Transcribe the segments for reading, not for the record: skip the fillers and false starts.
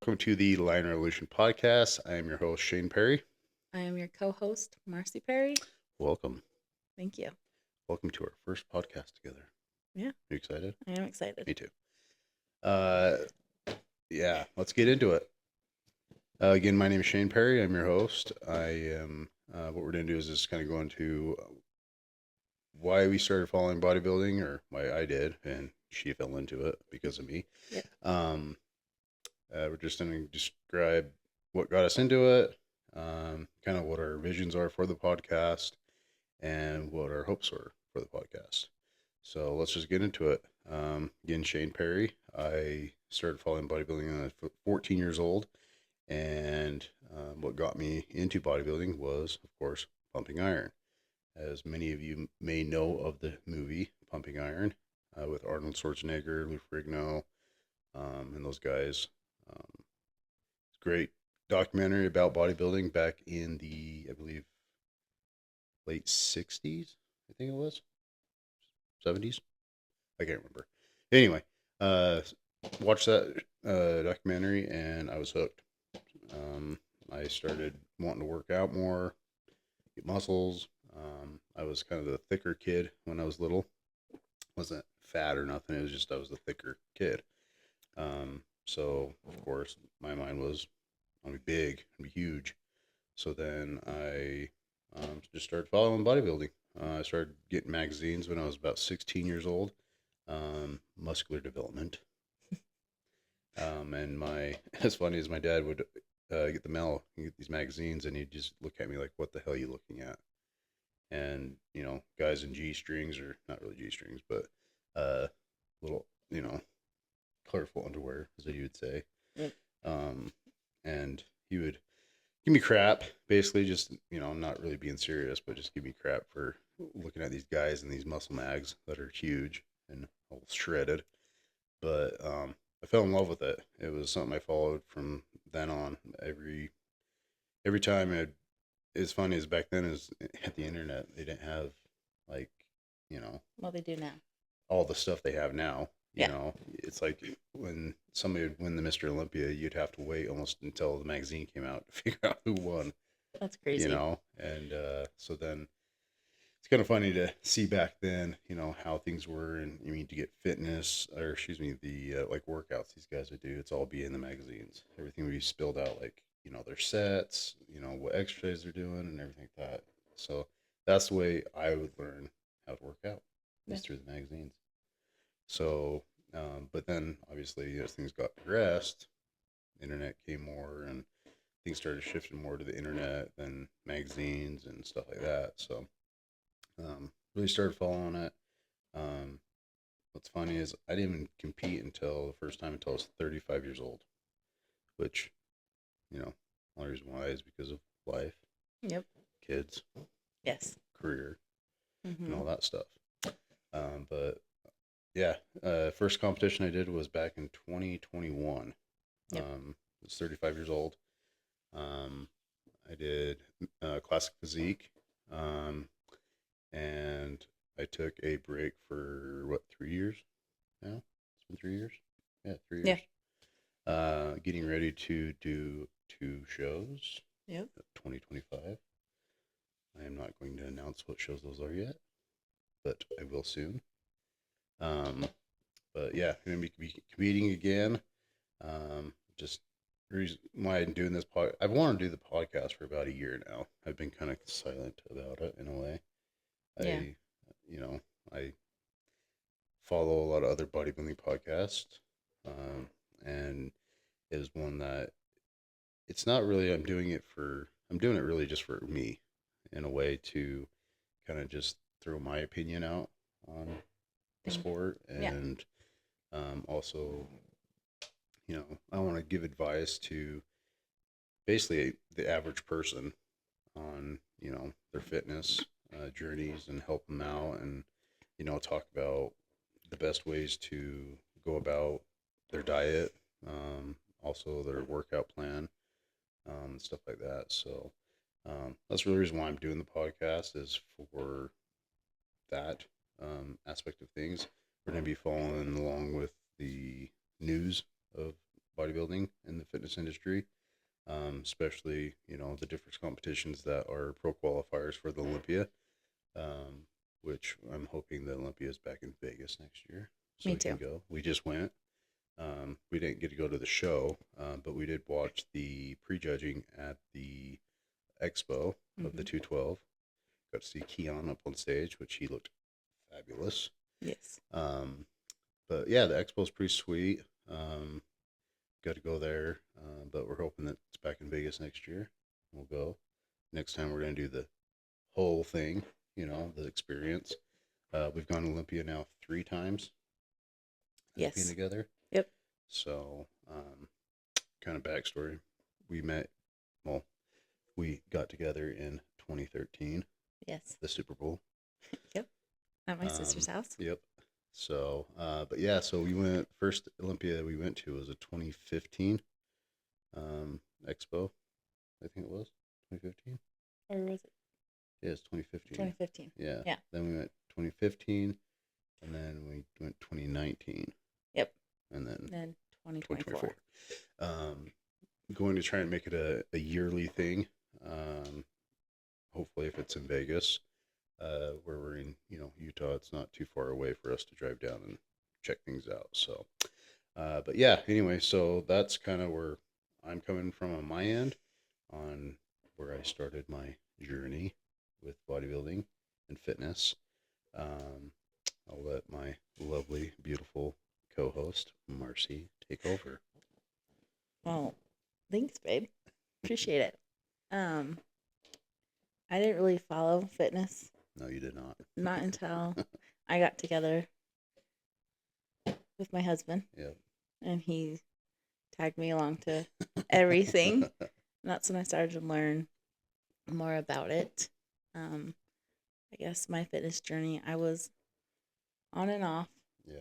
welcome to the Lion Revolution podcast. I am your host, Shane Perry. I am your co-host, Marcy Perry. Welcome. Thank you. Welcome to our first podcast together. Yeah. You excited? I am excited. Me too. Yeah, let's get into it. Again, my name is Shane Perry. I'm your host. What we're going to do is just kind of go into why we started following bodybuilding, or why I did, and she fell into it because of me. Yep. We're just going to describe what got us into it, kind of what our visions are for the podcast, and what our hopes were for the podcast. So let's just get into it. Again, Shane Perry. I started following bodybuilding when I was 14 years old, and what got me into bodybuilding was, of course, pumping iron. As many of you may know of the movie Pumping Iron with Arnold Schwarzenegger, Lou Ferrigno, and those guys. It's a great documentary about bodybuilding back in the, I believe, late 60s, I think it was. 70s? I can't remember. Anyway, watched that documentary and I was hooked. I started wanting to work out more, get muscles. I was kind of the thicker kid when I was little. Wasn't fat or nothing. It was just I was the thicker kid. So of course my mind was I want to be big and be huge. So then I just started following bodybuilding. I started getting magazines when I was about 16 years old. Muscular development. And as funny as my dad would get the mail and get these magazines, and he'd just look at me like, "What the hell are you looking at?" And guys in G strings, or not really G strings, but little, colorful underwear, as he would say. Yep. And he would give me crap, basically, just not really being serious, but just give me crap for looking at these guys and these muscle mags that are huge and all shredded. But I fell in love with it. It was something I followed from then on. Every time as funny as back then is at the internet, they didn't have like Well, they do now. all the stuff they have now. Yeah. It's like when somebody would win the Mr. Olympia, you'd have to wait almost until the magazine came out to figure out who won. That's crazy. And so then it's kind of funny to see back then, how things were, and to get fitness, or excuse me, the like workouts these guys would do. It's all be in the magazines. Everything would be spilled out, like their sets, what exercise they're doing, and everything like that. So that's the way I would learn how to work out, is through the magazines. So, but then obviously as things got progressed, internet came more, and things started shifting more to the internet than magazines and stuff like that. So, really started following it. Um, what's funny is I didn't even compete until the first time until I was 35 years old, which, only reason why is because of life, Yep. kids, Yes. career, and all Mm-hmm. that stuff. But yeah, first competition I did was back in 2021. Yep. I was 35 years old. Um, I did classic physique, and I took a break for 3 years now. It's been 3 years. Yeah, 3 years. Yeah. Getting ready to do 2 shows. Yep. 2025. I am not going to announce what shows those are yet, but I will soon. But yeah, I'm gonna be competing again. Just the reason why I'm doing this I've wanted to do the podcast for about a year now. I've been kind of silent about it in a way. Yeah. I follow a lot of other bodybuilding podcasts, and it is one that it's not really. I'm doing it really just for me, in a way to kind of just throw my opinion out on the sport, Yeah. and also, I want to give advice to basically the average person on their fitness journeys, and help them out, and talk about the best ways to go about their diet, also their workout plan, stuff like that. So that's really the reason why I'm doing the podcast, is for that aspect of things. We're going to be following along with the news of bodybuilding in the fitness industry, especially, the different competitions that are pro qualifiers for the Olympia, which I'm hoping the Olympia is back in Vegas next year. So Me we can too. go. We just went. We didn't get to go to the show, but we did watch the prejudging at the expo of the Hmm. 212. Got to see Keon up on stage, which he looked fabulous. Yes. Um, but yeah, the expo is pretty sweet. Got to go there, but we're hoping that it's back in Vegas next year. We'll go. Next time we're going to do the whole thing, the experience. We've gone to Olympia now 3 times as being Yes. together. Yep. So, kind of backstory. We met, well, we got together in 2013, Yes. the Super Bowl. Yep. At my sister's house. Yep. So, but yeah, so we went, first Olympia we went to was a 2015 expo, I think it was 2015. Or was it Yeah, it's 2015. 2015? Yeah. Yeah. Then we went 2015, and then we went 2019. Yep. And then 2024. 2024. Going to try and make it a yearly thing. Hopefully, if it's in Vegas, where we're in, Utah, it's not too far away for us to drive down and check things out. So, but yeah, anyway, so that's kind of where I'm coming from on my end, on where I started my journey with bodybuilding and fitness. I'll let my lovely, beautiful co-host Marcy take over. Well, thanks, babe. Appreciate it. I didn't really follow fitness, No, you did not. not until I got together with my husband, Yep. and he tagged me along to everything. And that's when I started to learn more about it. I guess my fitness journey, I was on and off. Yeah.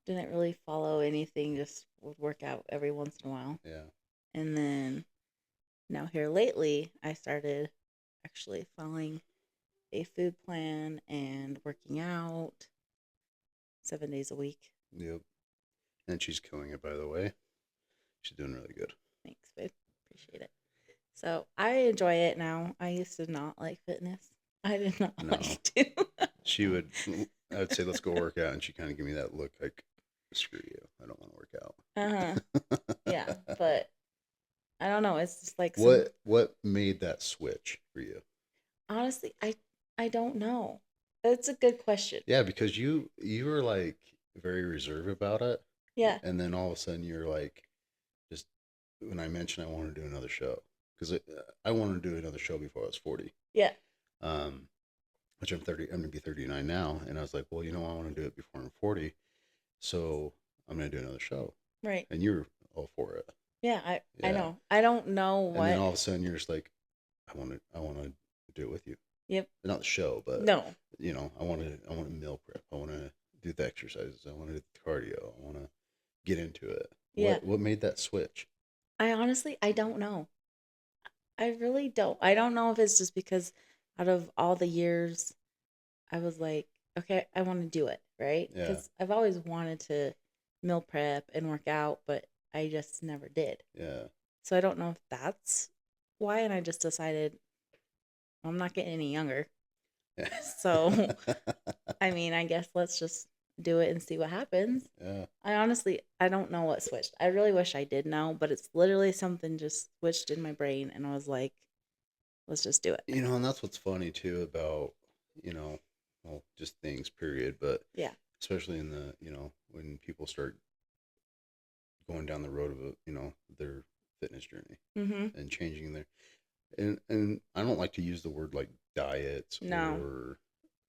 Didn't really follow anything, just would work out every once in a while. Yeah. And then now here lately, I started actually following a food plan and working out 7 days a week. Yep. And she's killing it, by the way. She's doing really good. Thanks, babe. Appreciate it. So I enjoy it now. I used to not like fitness. I did not No. like to. I would say, let's go work out. And she kind of give me that look like, screw you. I don't want to work out. Uh-huh. Yeah, but I don't know. It's just like What made that switch for you? honestly, I don't know. That's a good question. Yeah, because you were like very reserved about it. Yeah. And then all of a sudden you're like, just when I mentioned I wanted to do another show, because I wanted to do another show before I was 40. Yeah. Which I'm 30. I'm gonna be 39 now, and I was like, well, I want to do it before I'm 40, so I'm gonna do another show. Right. And you're all for it. Yeah, I Yeah. know. I don't know And what. then all of a sudden you're just like, I want to do it with you. Yep. Not the show, but No. I want to meal prep. I want to do the exercises. I want to do the cardio. I want to get into it. Yeah. What made that switch? I honestly, I don't know. I really don't. I don't know if it's just because out of all the years, I was like, okay, I want to do it, right? Yeah. Because I've always wanted to meal prep and work out, but I just never did. Yeah. So I don't know if that's why. And I just decided, well, I'm not getting any younger. So, I mean, I guess let's just do it and see what happens. Yeah. I don't know what switched. I really wish I did know, but it's literally something just switched in my brain, and I was like, let's just do it. And that's what's funny too about, well, just things, period. But Yeah. especially in the, when people start going down the road of, their fitness journey Mm-hmm. and changing their, and I don't like to use the word like diets No.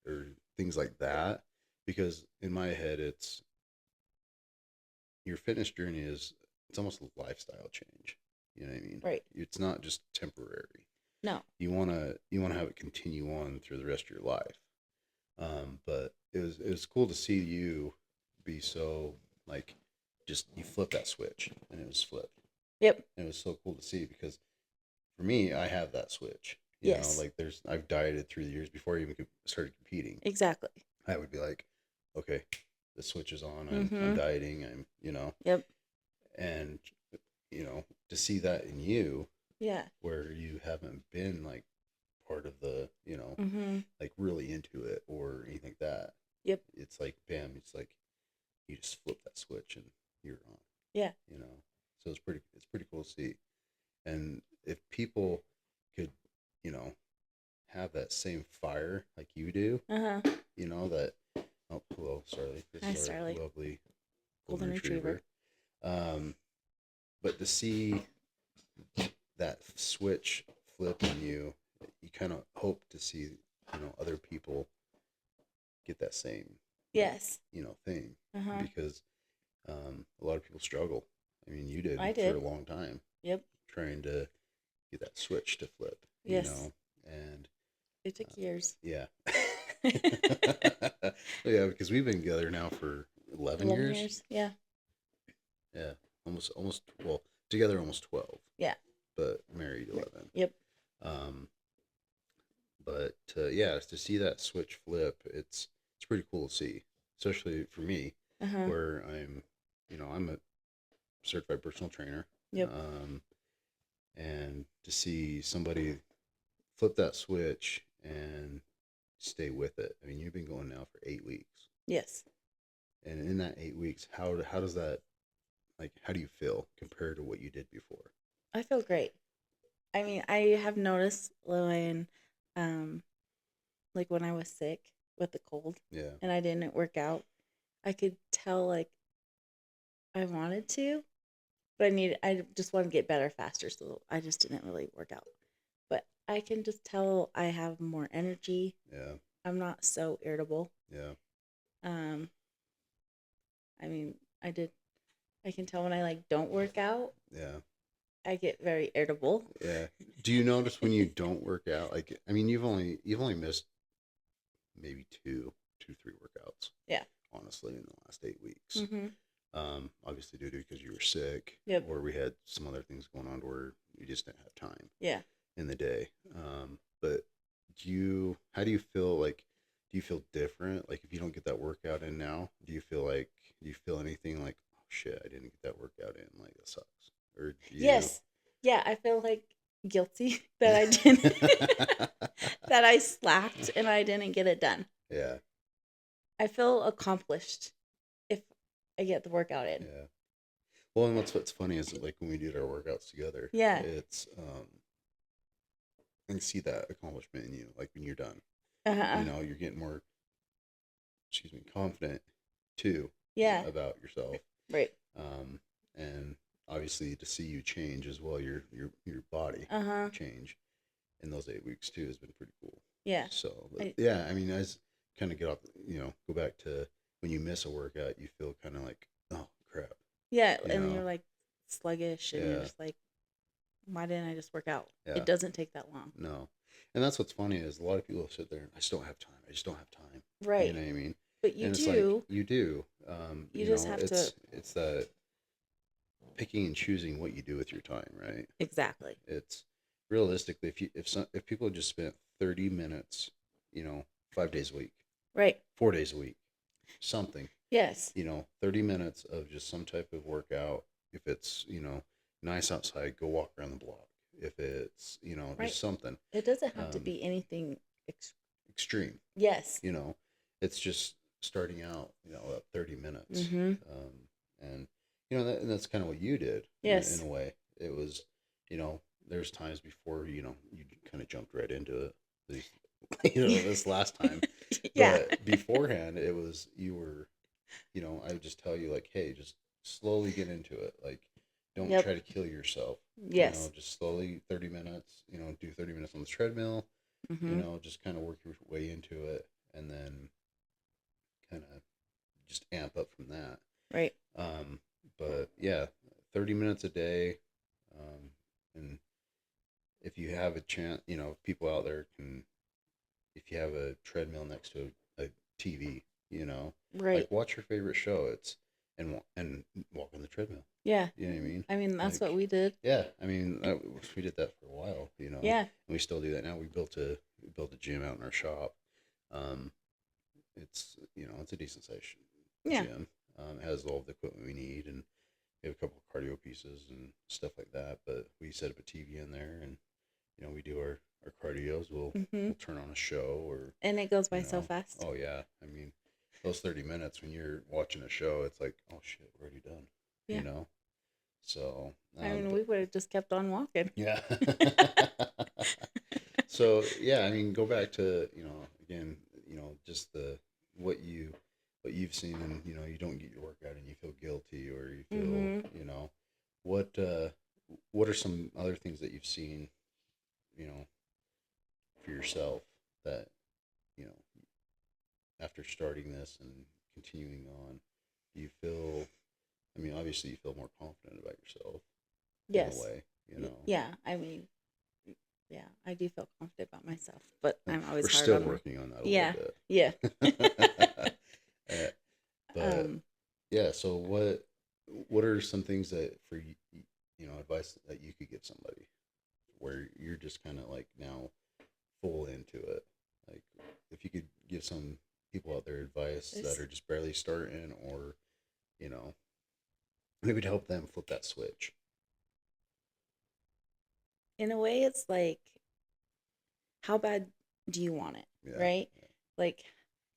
or things like that, because in my head, it's your fitness journey it's almost a lifestyle change. You know what I mean? Right. It's not just temporary. No. You wanna have it continue on through the rest of your life. But it was cool to see you be so like, just you flip that switch and it was flipped. Yep. And it was so cool to see, because for me, I have that switch. Yes. Like I've dieted through the years before I even started competing. Exactly. I would be like, okay, the switch is on. I'm Mhm. dieting. I'm. Yep. And, you know, to see that in you, Yeah. where you haven't been like part of the, you know, Mhm. like really into it or anything like that. Yep. It's like, bam, it's like you just flip that switch and you're on, Yeah. you know. So it's pretty cool to see. And if people could, you know, have that same fire like you do, Uh-huh. you know, that, oh, hello, Starly. This Hi, is our Starly. lovely Golden retriever. Um, but to see that switch flip in you, you kind of hope to see, you know, other people get that same, Yes. you know, thing, Uh-huh. because a lot of people struggle. I mean, you did I for did. a long time Yep. trying to get that switch to flip, you Yes. know, and It took years. yeah. Yeah, because we've been together now for 11 11 years. years. Yeah. Yeah, almost, well, together almost 12, Yeah. but married 11. Yep. Um, but yeah, to see that switch flip, it's pretty cool to see, especially for me, Uh-huh. where I'm, you know, I'm a certified personal trainer. Yep. And to see somebody flip that switch and stay with it. I mean, you've been going now for 8 weeks, Yes. and in that 8 weeks, how does that, like, how do you feel compared to what you did before? I feel great. I mean, I have noticed when, um, like when I was sick with the cold Yeah, and I didn't work out, I could tell like I wanted to, but I just want to get better faster, so I just didn't really work out. But I can just tell I have more energy. yeah, I'm not so irritable. yeah, Um, I mean, I can tell when I like don't work out, yeah, I get very irritable. yeah. Do you notice when you don't work out? Like, I mean, you've only missed maybe two, 3 workouts, Yeah. honestly, in the last 8 weeks. Mhm. Obviously due to because you were sick, Yep. or we had some other things going on where we just didn't have time Yeah. in the day. But how do you feel, like, do you feel different? Like, if you don't get that workout in now, do you feel anything like, oh shit, I didn't get that workout in, like that sucks? Or do you? Yes. Yeah, I feel like guilty that I didn't that I slacked and I didn't get it done. Yeah, I feel accomplished if I get the workout in. yeah. Well, and what's funny is that, like, when we did our workouts together, Yeah. it's I can see that accomplishment in you, like when you're done. Uh-huh. You know, you're getting more, excuse me, confident too, Yeah. about yourself. Right. And obviously to see you change as well, your body Uh-huh. change in those 8 weeks too has been pretty cool. Yeah. So, but yeah, I mean, as kind of get off, you know, go back to when you miss a workout, you feel kind of like, oh crap, Yeah, you and know? you're like sluggish and you're Yeah, just like, why didn't I just work out? yeah, It doesn't take that long. no. And that's what's funny is a lot of people sit there and I just don't have time. I just don't have time. You Right. know what I mean? But you And it's like do. you do. You You just know, have to it's that picking and choosing what you do with your time, right? exactly. It's realistically, if people just spent 30 minutes, you know, 5 days a week, Right. 4 days a week, something, Yes. you know, 30 minutes of just some type of workout. If it's, you know, nice outside, go walk around the block. If it's, you know, Right. just something It doesn't have to um, be anything extreme, yes. you know, it's just starting out, you know, at 30 minutes. Mhm. And, you know, and that's kind of what you did Yes. in a way. It was, you know, there's times before, you know, you kind of jumped right into it. These, you know, this last time. Yeah. But beforehand, it was, you were, you know, I would just tell you, like, hey, just slowly get into it. Like, don't Yep. try to kill yourself. You Yes. know, just slowly, 30 minutes, you know, do 30 minutes on the treadmill, you Mhm. know, just kind of work your way into it, and then kind of just amp up from that. Right. But yeah, 30 minutes a day. And if you have a chance, you know, people out there can, if you have a treadmill next to a TV, you know, Right. like, watch your favorite show. And walk on the treadmill. Yeah. You know what I mean? I mean, that's Like, what we did. yeah, I mean, we did that for a while, you know, Yeah. and we still do that now. We built a gym out in our shop. Um, it's, you know, it's a decent sized Yeah. gym. It has all the equipment we need, and we have a couple of cardio pieces and stuff like that. But we set up a TV in there, and we do our cardios. Hmm. We'll turn on a show, or And it goes by you so know, fast. oh yeah, I mean, those 30 minutes when you're watching a show, it's like, oh shit, we're already done. You Yeah. know, so I mean, but we would have just kept on walking. yeah. So yeah, I mean, go back to again, just the what you what you've seen, and you don't get your workout and you feel guilty, or you feel Hmm. what what are some other things that you've seen, you know, for yourself that you know after starting this and continuing on, do you feel? I mean, obviously, you feel more confident about yourself in a Yes. way, you know. Yeah. I mean, yeah, I do feel confident about myself, but I'm We're always hard still on my. working on that a little Yeah. bit. Yeah. Uh, but um. yeah, so what are some things that for you, advice that you could give somebody where you're just kind of like now full into it? Like if you could give some people out there advice that It's, are just barely starting, or you know, maybe to help them flip that switch. in a way, it's like, how bad do you want it, Yeah, right? Like,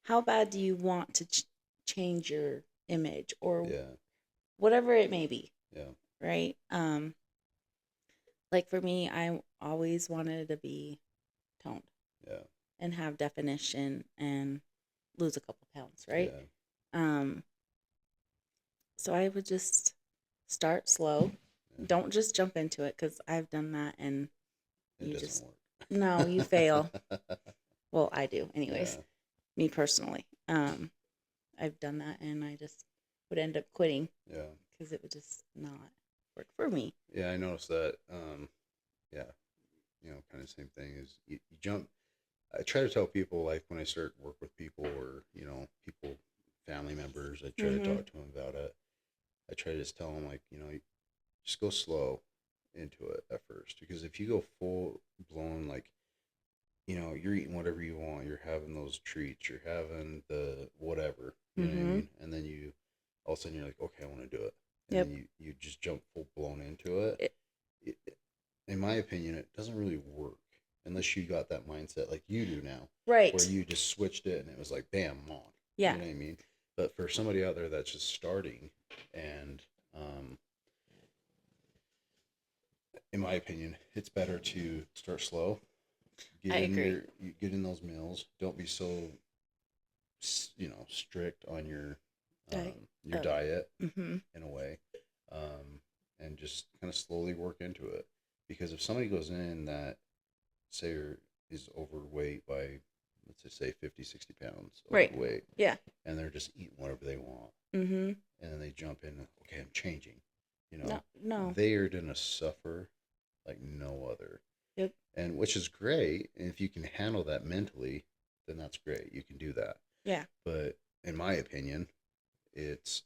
how bad do you want to change your image or yeah, whatever it may be, yeah, right? Like for me, I always wanted to be toned yeah, and have definition and lose a couple pounds, right? yeah. Um, so I would just start slow. Yeah. Don't just jump into it because I've done that and It you doesn't just, work. no, you fail. Well, I do, anyways, Yeah, me personally. I've done that and I just would end up quitting yeah, because it would just not work for me. yeah. I noticed that. Yeah, kind of same thing is you jump. I try to tell people, like when I start work with people, or people, family members, I try to Mm-hmm. talk to them about it. I try to just tell them, like, just go slow into it at first, because if you go full blown, like, you're eating whatever you want, you're having those treats, you're having the whatever, you know what I Mm-hmm. mean, and then you all of a sudden you're like, okay, I want to do it, and Yep. then you just jump full blown into it. It, it. In my opinion, it doesn't really work unless you got that mindset like you do now, where right. you just switched it and it was like, bam, I'm on. Yeah. You know what I mean? But for somebody out there that's just starting, and um, in my opinion, it's better to start slow. Get I in agree. you get in those meals. Don't be so strict on I, your diet mm-hmm. in a way, and just kind of slowly work into it. Because if somebody goes in that say is overweight by, let's just say 50, 60 pounds Right. overweight, Yeah. and they're just eating whatever they want, Mm-hmm. and then they jump in, okay, I'm changing, No. No. they are going to suffer like no other. Yep. And which is great. And if you can handle that mentally, then that's great. You can do that. Yeah. But in my opinion, it's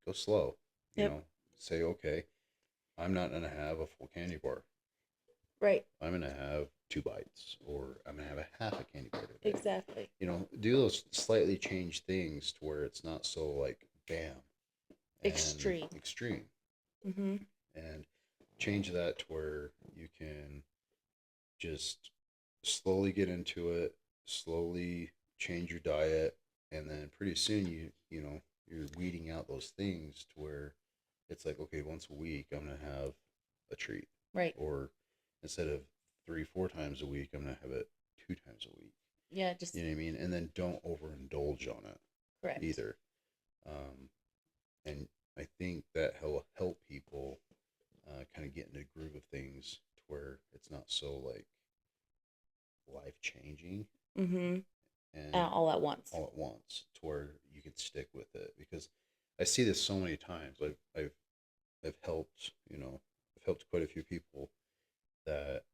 go slow. You Yep. know, say, okay, I'm not going to have a full candy bar. Right. I'm going to have 2 bites, or I'm going to have a half a candy bar today. Exactly. Do those slightly change things to where it's not so like bam and Extreme. extreme, Mm-hmm. and change that to where you can just slowly get into it, slowly change your diet, and then pretty soon you're weeding out those things to where it's like, okay, once a week I'm gonna have a treat, Right. or instead of 3 4 times a week I'm gonna have it 2 times a week. Yeah. Just You know what I mean? And then don't overindulge on it correct. either. And I think that help people kind of get into a groove of things to where it's not so like life changing, Mm-hmm. and All at once. all at once, to where you can stick with it. Because I see this so many times. I've helped, I've helped quite a few people that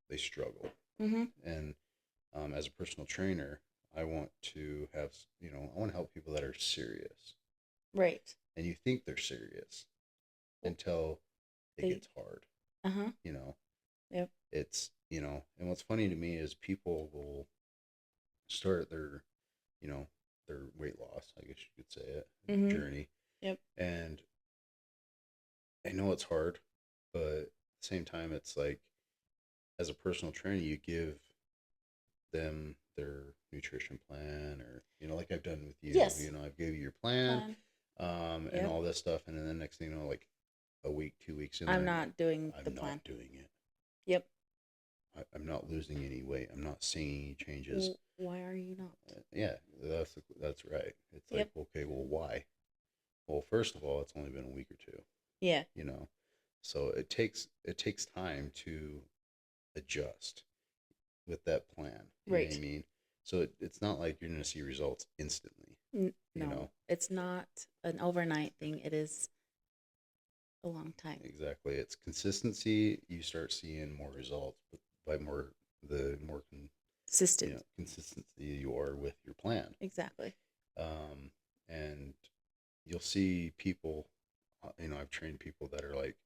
they struggle, Mm-hmm. and as a personal trainer, I want to have, I want to help people that are serious, Right. and you think they're serious until it They. gets hard. Uh-huh. You know, Yep. it's and what's funny to me is people will start you know their weight loss, I guess you could say it, Mm-hmm. journey, Yep. and it's hard, but at the same time, it's like as a personal trainer, you give them their nutrition plan, or like I've done with you. Yes. I've gave you your plan, Plan. and Yep. all this stuff, and then the next thing you know, like a week, 2 weeks in I'm there, not doing the I'm plan. not doing it. Yep. I'm not losing any weight. I'm not seeing any changes. Why are you not? Yeah, that's right. It's like, Yep. okay, well, why? Well, first of all, it's only been a week or two. Yeah. So it takes time to adjust with that plan. You know what I Right. mean? So it's not like you're going to see results instantly. No, You know it's not an overnight thing. It is a long time. exactly. It's consistency. You start seeing more results, but by the more Consistent. consistency you are with your plan. Exactly. And you'll see people. I've trained people that are like,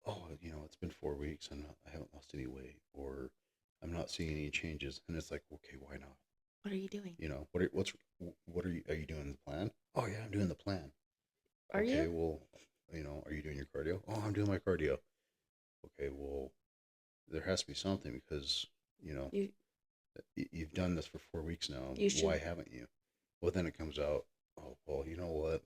oh, it's been 4 weeks and I haven't lost any weight, or I'm not seeing any changes, and it's like, okay, why not? What are you doing? What are you doing the plan? Oh yeah, I'm doing the plan. Are Okay, you? well, are you doing your cardio? Oh, I'm doing my cardio. Okay, well, there has to be something, because You you've done this for 4 weeks now. you should. Why haven't you? Well, then it comes out, oh, well, you know what?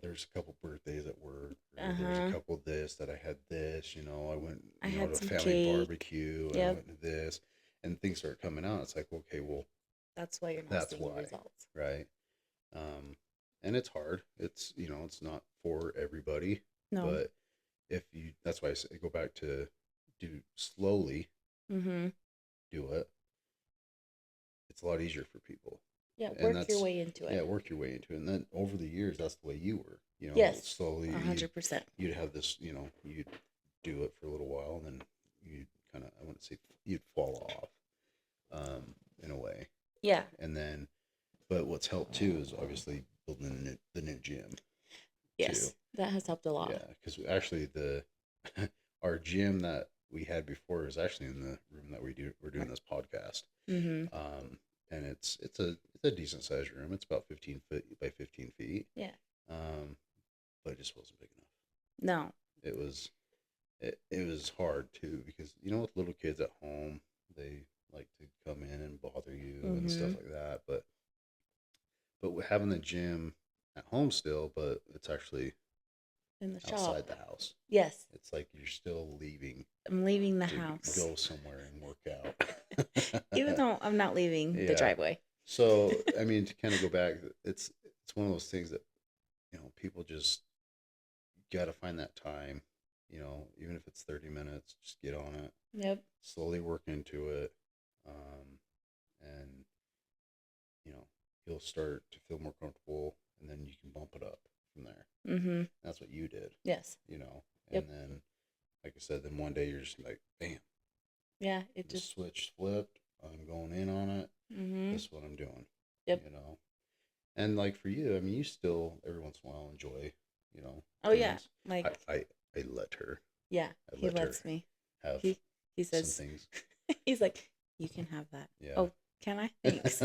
There's a couple birthdays at work, or there's a couple of this that I had this. I went, I had to a some family cake. barbecue, and I Yep. went to this, and things start coming out. It's like, okay, well, That's why you're not that's seeing the why, results. right? And it's hard. It's not for everybody, No. but that's why I say go back to do slowly, Mm-hmm. do it. It's a lot easier for people. Yeah. And Work your way into it. Yeah, work your way into it. And then over the years, that's the way you were. Yes. Slowly, 100%. you'd have this, you'd do it for a little while, and then you'd kind of, I wouldn't say you'd fall off, in a way. Yeah. And then, but what's helped too is obviously building the new gym. Yes. Too. That has helped a lot. Yeah, because actually our gym that we had before is actually in the room that we're doing this podcast. Mm-hmm. And it's a decent sized room. It's about 15 feet by 15 feet. Yeah. But it just wasn't big enough. No. It was hard too, because with little kids at home, they like to come in and bother you and stuff like that. But having the gym at home still, but it's actually In the shop. outside the house. Yes. It's like you're still leaving. I'm leaving the to house. Go somewhere and work out. Even though I'm not leaving the driveway. So, I mean, to kind of go back, it's one of those things that, people just got to find that time, even if it's 30 minutes, just get on it. Yep. Slowly work into it. And, you'll start to feel more comfortable, and then you can bump it up from there. Mm-hmm. That's what you did. Yes. And Yep. then, like I said, then one day you're just like, bam. Yeah. It The just. switch flipped. I'm going in on it. Mm-hmm. This is what I'm doing. Yep. And like for you, I mean, you still every once in a while enjoy, Oh yeah. things. Like. I let her Yeah. I He let her lets me. have He some says. things. He's like, you can have that. Yeah. Oh, can I? Thanks.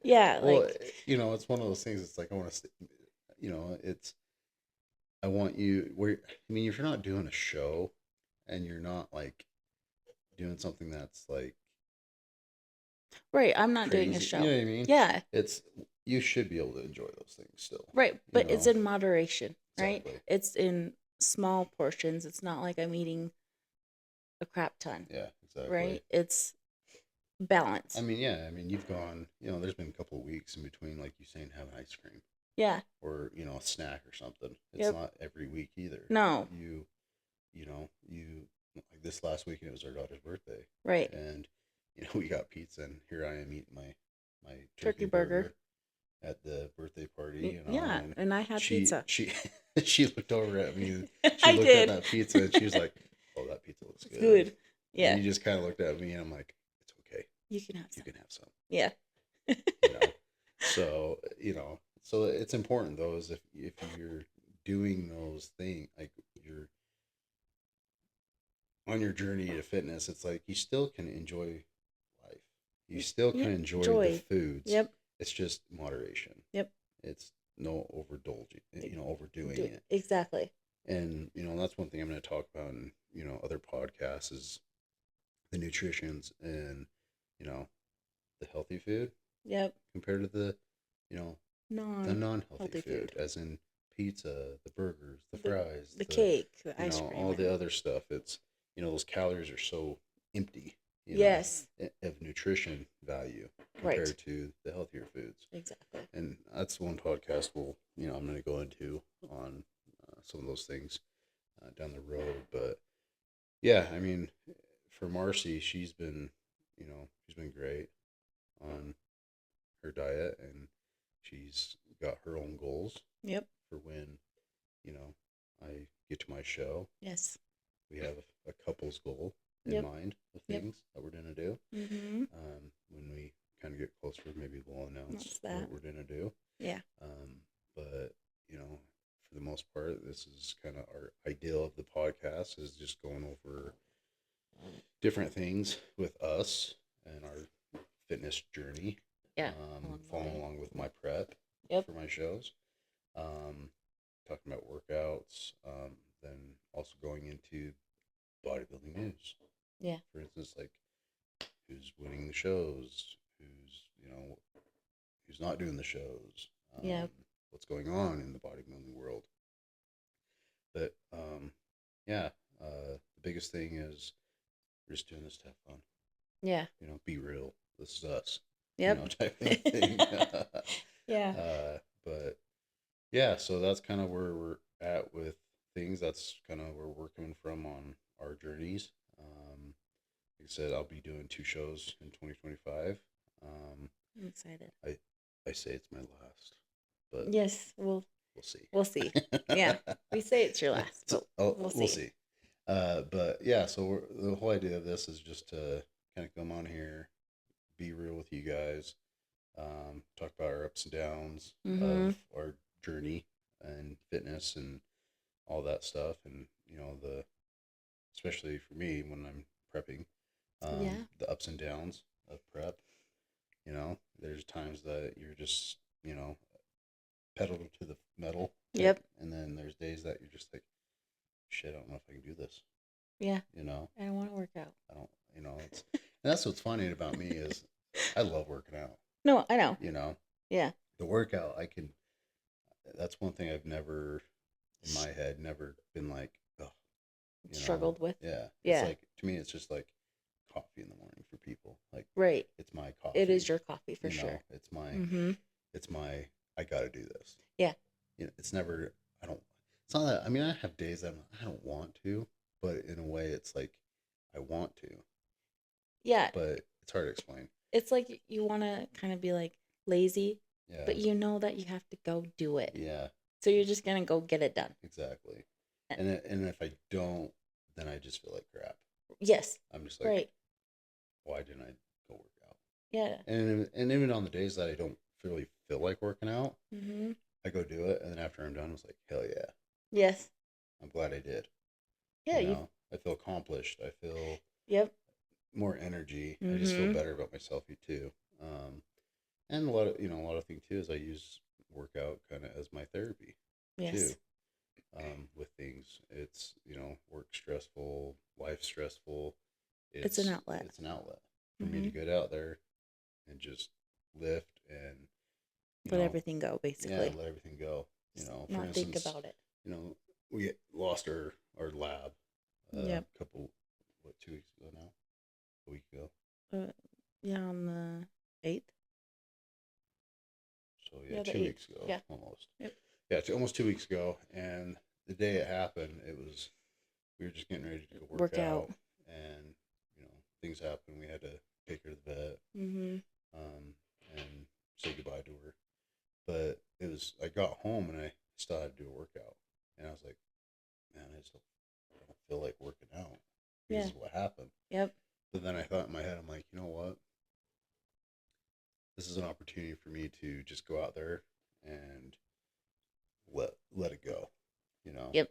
Yeah. Well, Like. it's one of those things. It's like I want to, it's I want you. I mean, if you're not doing a show, and you're not like doing something that's like Right. I'm not crazy, doing a show. you know what I mean? Yeah. You should be able to enjoy those things still. Right. But it's in moderation, right? Exactly. It's in small portions. It's not like I'm eating a crap ton. Yeah, exactly. Right? It's balance. I mean, yeah. I mean, you've gone. There's been a couple of weeks in between, like you saying, having ice cream Yeah. or a snack or something. It's Yep. not every week either. No. You like this last weekend. It was our daughter's birthday, Right. and we got pizza, and here I am eating my Turkey burger at the birthday party. Yeah. And I had she pizza. she looked over at me. She I looked did. at that pizza, and she was like, "Oh, that pizza looks good." Good. Yeah. And you just kind of looked at me, and I'm like, "It's okay. You can have You some. can have some." Yeah. So so it's important though, is if you're doing those things, like you're on your journey to fitness, it's like you still can enjoy life. You still can enjoy the joy. foods. Yep. It's just moderation. Yep. It's no overdoing it. Exactly. And, that's one thing I'm going to talk about in, other podcasts is the nutritions and, you know, the healthy food Yep. compared to you know, the non-healthy Non-healthy food, food. as in pizza, the burgers, the The fries, the cake, the ice cream, all the and other stuff. It's, those calories are so empty, yes, of nutrition value right, compared to the healthier foods. exactly. And that's one podcast I'm going to go into on some of those things down the road. But yeah, I mean, for Marcy, she's been great on her diet, and she's got her own goals Yep. for when, you know, I get to my show. Yes. We have a couple's goal in Yep. mind of Yep. things that we're going to do. Mm-hmm. When we kind of get closer, maybe we'll announce That's that. what we're going to do. Yeah. But, for the most part, this is kind of our ideal of the podcast, is just going over different things with us and our fitness journey. Yeah. Following along with my prep Yep. for my shows. Talking about workouts. Then also going into bodybuilding news. Yeah. For instance, like who's winning the shows, who's not doing the shows. Yeah. What's going on in the bodybuilding world. But yeah, the biggest thing is we're just doing this to have fun. Yeah. Be real. This is us. Yep. Type of thing. Yeah. But yeah, so that's kind of where we're at with things. That's kind of where we're coming from on our journeys. Like I said, I'll be doing 2 shows in 2025. I'm excited. I say it's my last, but Yes. We'll see. We'll see. Yeah. We say it's your last, but we'll see. But yeah, so the whole idea of this is just to kind of come on here, be real with you guys, talk about our ups and downs Mm-hmm. of our journey and fitness and all that stuff, and especially for me when I'm prepping, Yeah. the ups and downs of prep. There's times that you're just pedal to the metal. Yep. And then there's days that you're just like, shit, I don't know if I can do this. Yeah. I don't want to work out. I don't. It's and that's what's funny about me is I love working out. No, I know. Yeah. The workout I can. That's one thing I've never in my head never been like, oh, Struggled with. Yeah. Yeah. It's like, to me, it's just like coffee in the morning for people. Like, right. It's my coffee. It is your coffee for sure. It's my. Mm-hmm. It's my. I got to do this. Yeah. It's never. I don't. It's not that. I mean, I have days that I don't want to, but in a way, it's like I want to. Yeah. But it's hard to explain. It's like you want to kind of be like lazy, Yeah. but you know that you have to go do it. Yeah. So you're just gonna go get it done. Exactly. And if I don't, then I just feel like crap. Yes. I'm just like, right. Why didn't I go work out? Yeah. And even on the days that I don't really feel like working out, mm-hmm. I go do it, and then after I'm done, I was like, hell yeah. Yes. I'm glad I did. Yeah. I feel accomplished. I feel. Yep. More energy. Mm-hmm. I just feel better about myself too. And a lot of things too is I use workout kind of as my therapy. Yes. Too. With things, it's work stressful, life stressful. It's an outlet. It's an outlet for me to get out there and just lift and let everything go, basically. Yeah, let everything go. Not think about it. We lost our lab. Yep. A couple, 2 weeks ago now? A week ago. Yeah, on the 8th. So yeah, 2 weeks ago. Yeah. Almost. Yep. Yeah, it's almost 2 weeks ago, and the day it happened, we were just getting ready to go work out, and things happened. We had to take her to the vet, mm-hmm. And say goodbye to her. But I got home and I still had to do a workout, and I was like, man, I don't feel like working out. This is what happened. Yep. But then I thought in my head, I'm like, you know what? This is an opportunity for me to just go out there and let it go. Yep.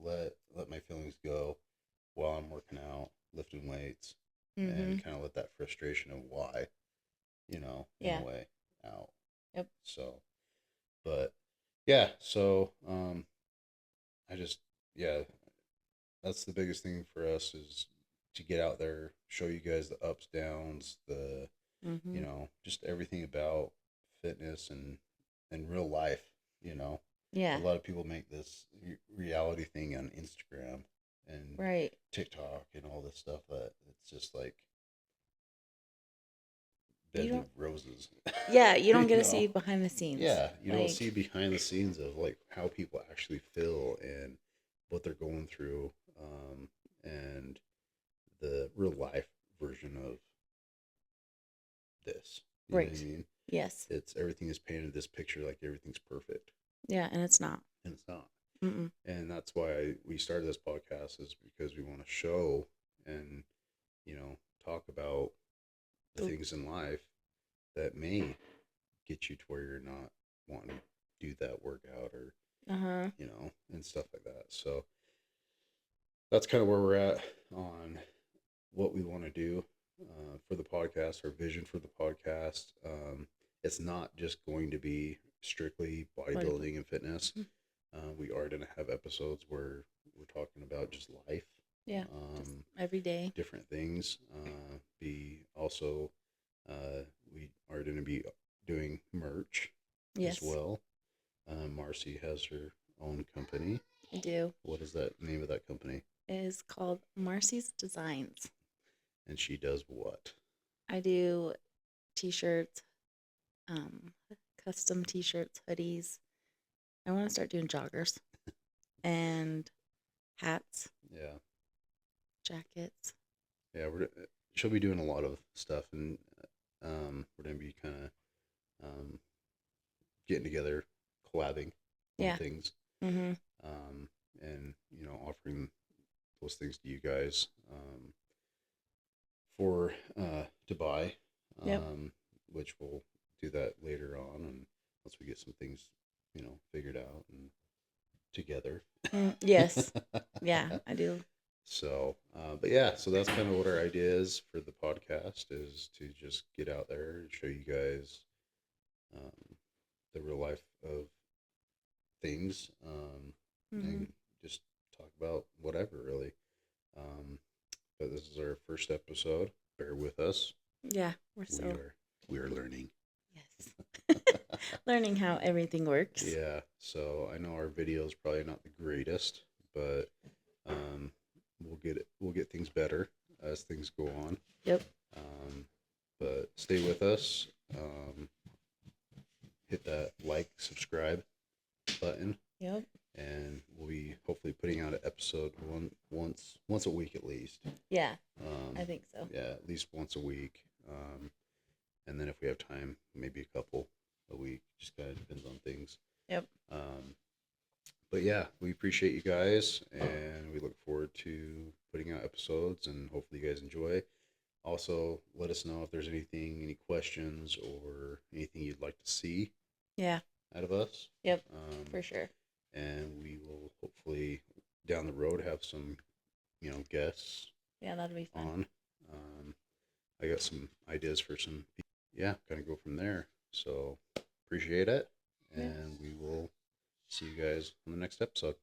Let my feelings go while I'm working out, lifting weights, mm-hmm. and kind of let that frustration of why, in a way, out. Yep. So, but yeah, so I just, yeah, that's the biggest thing for us is to get out there, show you guys the ups, downs, the, Mm-hmm. just everything about fitness and real life, you know. A Yeah. lot of people make this reality thing on Instagram and Right. TikTok and all this stuff that it's just like You beds of don't. roses. Yeah, you don't you get to know? see behind the scenes. Yeah, you don't see Like, behind the scenes of like how people actually feel and what they're going through, and the real life version of this. You know what I right. mean? Yes. It's everything is painted this picture like everything's perfect, Yeah, and it's not. and it's not. Mm-mm. And that's why we started this podcast is because we want to show and talk about the The- things in life that may get you to where you're not wanting to do that workout or Uh-huh. and stuff like that. So that's kind of where we're at on what we want to do for the podcast, our vision for the podcast. It's not just going to be strictly Like, bodybuilding and fitness. We are going to have episodes where we're talking about just life, yeah, just every day. different things. Be also, we are going to be doing merch as Yes, well. Marcy has her own company. I do. What is that name of that company? It is called Marcy's Designs. And she does what? I do t-shirts, um, custom t-shirts, hoodies. I want to start doing joggers and hats, Yeah, jackets. yeah. She'll be doing a lot of stuff, and we're gonna be kind of getting together, collabing on Yeah. things, Mm-hmm. um, and offering those things to you guys for to buy, Yep. which we'll do that later on, and once we get some things figured out and together. Yes. Yeah, I do. So, but yeah, so that's kind of what our idea is for the podcast is to just get out there and show you guys um, the real life of things, Mm-hmm. and just talk about whatever really. Um, but this is our first episode. Bear with us. Yeah, we're We still are learning. yes. Learning how everything works. Yeah. So I know our video is probably not the greatest, but um, we'll get things better as things go on. Yep. But stay with us. Hit that like, subscribe button, Yep. and we'll be hopefully putting out an episode once a week at least. Yeah, Um, I think so. yeah, at least once a week. And then if we have time, maybe a couple a week. Just kind of depends on things. Yep. But yeah, we appreciate you guys, and we look forward to putting out episodes, and hopefully you guys enjoy. Also, let us know if there's any questions, or anything you'd like to see Yeah. out of us. Yep. For sure. And we will hopefully down the road have some, guests Yeah, that'd be fun. on. I got some ideas for some, yeah, kind of go from there. So appreciate it, Yeah. and we will see you guys on the next episode.